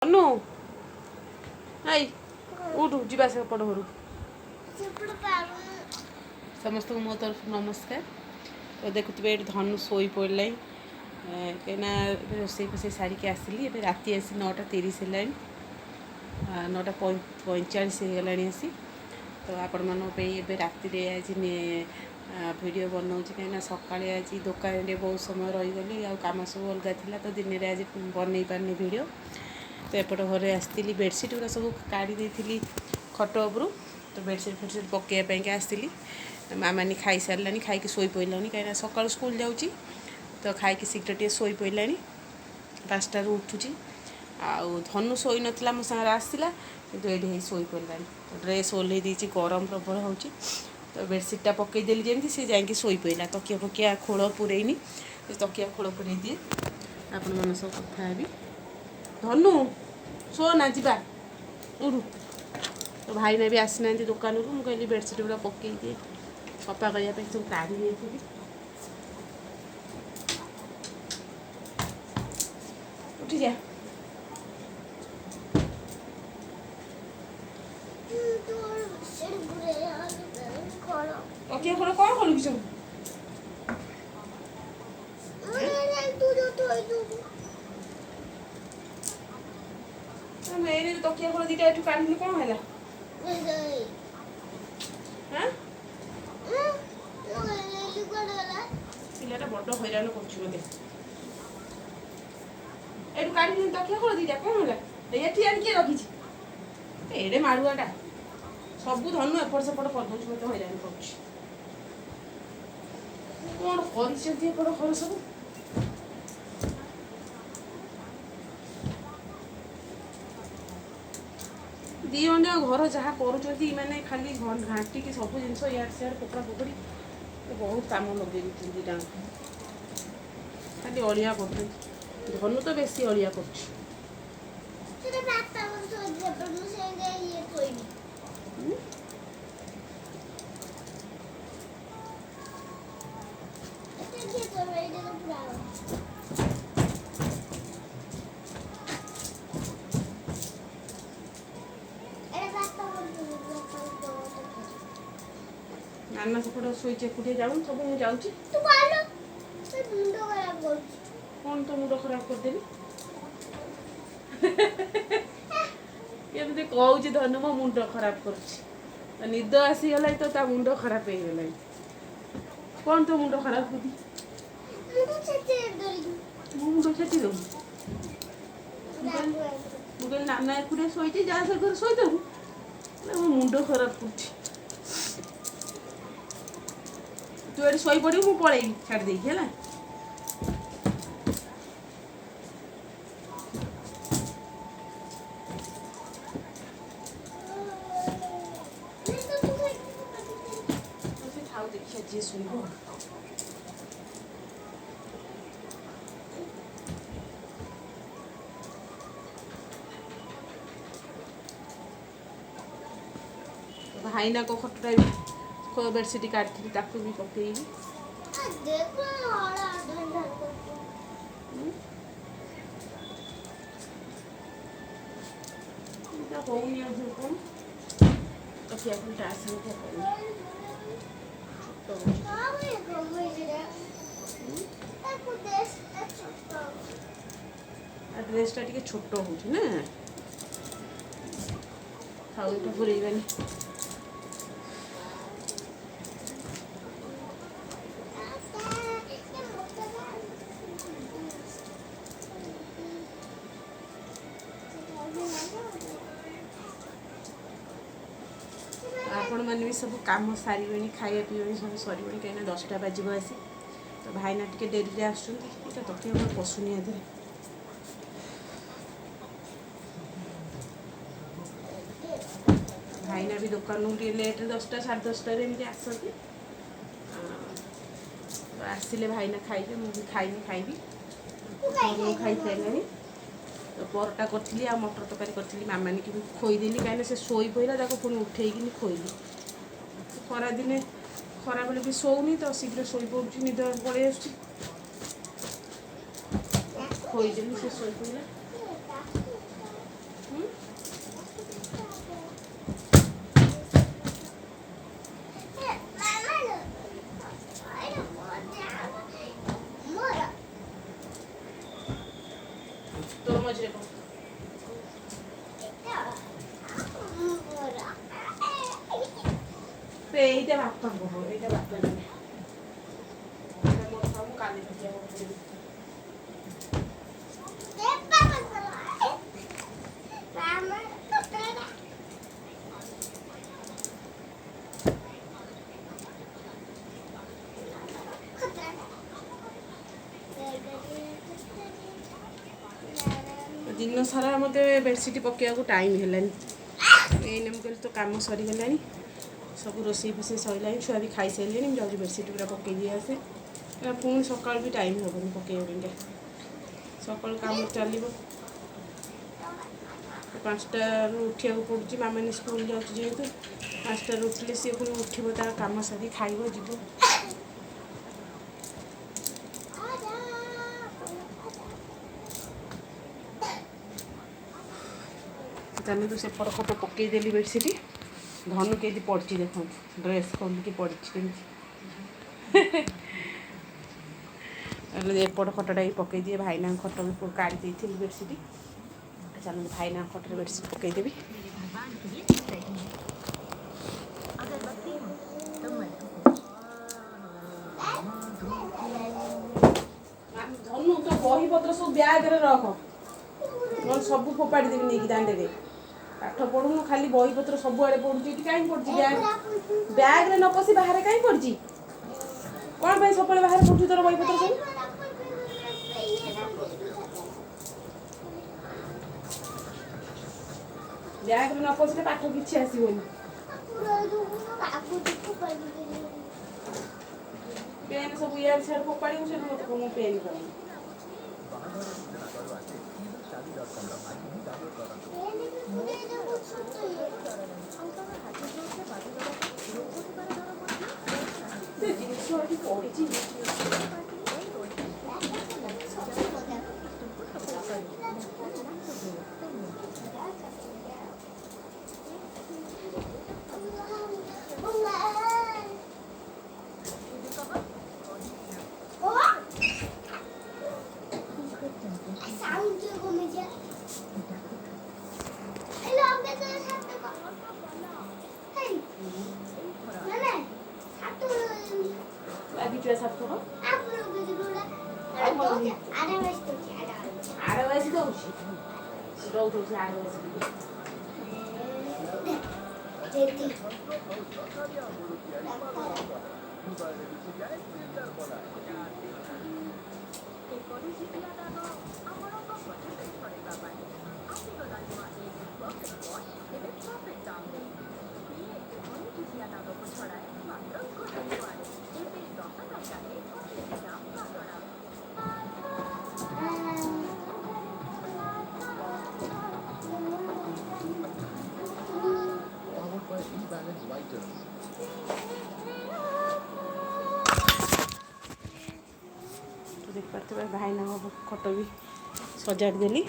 अनु आई उठ जीवा से पड़ घर समस्त मो तरफ नमस्कार। तो देखुए ये धनु शोई पड़ा कहीं रोसे फोसे सारिक आसली ए राति आसी 9:30 है 9:45 हो गला आसी। तो आपण मानी राति आज वीडियो बनाऊँ कहीं सका आज दुकान में बहुत समय रहीगली आम सब अलग थी तो दिन में आज बन पारनी वीडियो। तो एपट घरे आसती बेडसीट गुरा सब काढ़ी देती खट उपरू। तो बेडसीट फेडसीट पकड़ाई आसती मामानी खाई सारा खाई शोई पड़लानी कहीं सका स्कूल जाऊँगी तो खाई शीघ्र टे शोई पड़लानी 5टार उठुची। आउ धनु शोई नाला मो सागर आसला कि ये शोई पड़लानी। तो ड्रेस ओल्हे दी गरम प्रबल हो तो बेडसीटा पकईदेली जमी सी जा शोई पड़ा तकिया फकिया खोल पूरेनी तकिया खोल पूरे दिए आपण मन सब कथा भी धनु शो ना जा उड़ू। तो भाई ने भी आसना दुकान को मुझे कहली बेडसीट गुड़ा पकई दिए सफा करने सब काढ़ी देती। उठी जा तकिया खोल कौन खोलू कि सब मेरे तकिया खोल दीटा एठू काढ़ी कौन है पिलाटा बड़ हैरान कर काढ़ी तकिया खोल दीटा कौन है ये किए रखी एडे माड़ुआटा सब धनु एपट सेपट कर मत हैरान कर कौन कर घर सब दी जन घर जहाँ करुँच मैंने खाली घाटी की सब जिन इार सियार पोकड़ा पोकड़ी बहुत कम लगे दीटा खाली अलिया कर धनु तो बेसी अलिया कर नाना सेपट शोचे एकुटिया जाऊँ सब मुझे जाऊँगी कौन तो मुंड खराब करदेवी एमती कौच धनु मो मुंड खराब कर निद आसीगला तो मुंड खराब हो गला कौन तो मुंड खराब कर मुंड छेची दू मुझे नाना एकुटिया शोचे जा से घर शोदेबू मो मुंड खराब कर तू ये शोई पड़ू मु पलैबी छाड़ दे है जी सुन भाईना को खटटा भी बेडसीट काटती भी पकईबी कौन तकिया ड्रेसटा टे छोट हो खाऊ ये पुरेबानी आपण मैंने भी सब कम सारे खाया पीवा सब सर कहीं 10टा बाजब आसी। तो भाईना टे डेरी आसुँच तकिया मैं पशुनी आधे भाईना भी दुकान लेट 10टा 10:30 एमती आसती तो आसिले भाईना खाइले मुझे खाइनी खाइबी खाई सारे। तो परटा करी आ मटर तरकारी करी मामानी की भी खोईदेली कहीं से शोई पड़ा पुणी उठेकी खोईली खरा दिने खरा बेले भी शोनी तो शीघ्र शोई पड़ी निद पड़े आस खोईदेली से शोई पड़ा এইটা ভাତ হব এইটা ভাত নেবে ମୁଁ କାଲି दिन सारा मत बेडसीट पकड़ टाइम है एने मुझे तो कम सरीगला सब रोसे फोसे सरला छुआ भी खाई सारे मुझे बेडसीट पूरा पकई दिए आसे पुणी सका भी टाइम हेनी पकड़ सका कम चलो 5टा उठा पड़ू मामा स्कूल जाऊँ जेहेतु 5टा उठिले सी पुणी उठब तार कम सारी खाइब जीव चलो तो सेपट खट पकईदेली बेडसीट धनु के पड़ी देखो ड्रेस खोलिकी पड़ी एपट खटा ही पकई दिए भाईना खट भी काढ़ी थी बेडसीट चलो भाईना खटर बेडसीट पकईदेवी धनु तो बही पत्र सब ब्याग रख सब फोपाड़ी देवी नहीं दांडे पाठ पढ़ू खाली बही पत्र सब आड़े पड़ू कहीं पड़ी ब्याग रे न पशि बाहर कहीं पड़ी कौन सब बाहर पड़ू तोर बही पत्र सब ब्याग रे न पशि पाठ किसी आसबनी पेन सब इयार सियार फोपाड़ी से मत पेन कर देख पारे भाईना खट भी सजाड़ देली